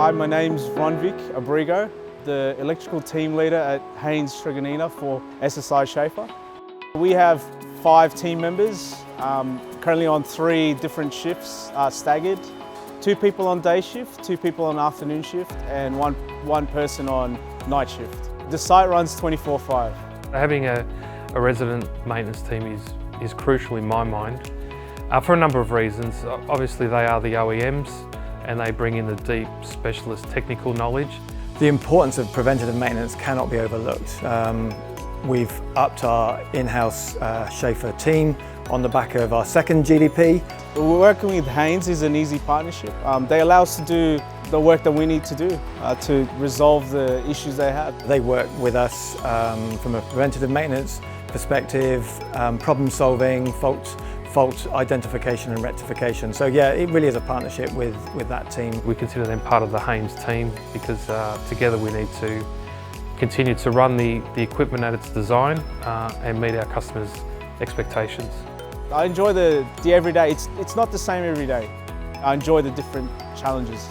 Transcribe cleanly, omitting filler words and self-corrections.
Hi, my name's Ronvik Abrigo, the electrical team leader at Haynes Tregonina for SSI SCHAEFER. We have 5 team members, currently on 3 different shifts, staggered. 2 people on day shift, 2 people on afternoon shift, and one person on night shift. The site runs 24/5. Having a resident maintenance team is crucial in my mind for a number of reasons. Obviously they are the OEMs and they bring in the deep specialist technical knowledge. The importance of preventative maintenance cannot be overlooked. We've upped our in-house SCHAEFER team on the back of our second GDP. Working with Haynes is an easy partnership. They allow us to do the work that we need to do to resolve the issues they have. They work with us from a preventative maintenance perspective, problem solving, fault identification and rectification. So yeah, it really is a partnership with that team. We consider them part of the Haynes team because together we need to continue to run the equipment at its design and meet our customers' expectations. I enjoy the everyday. It's not the same every day. I enjoy the different challenges.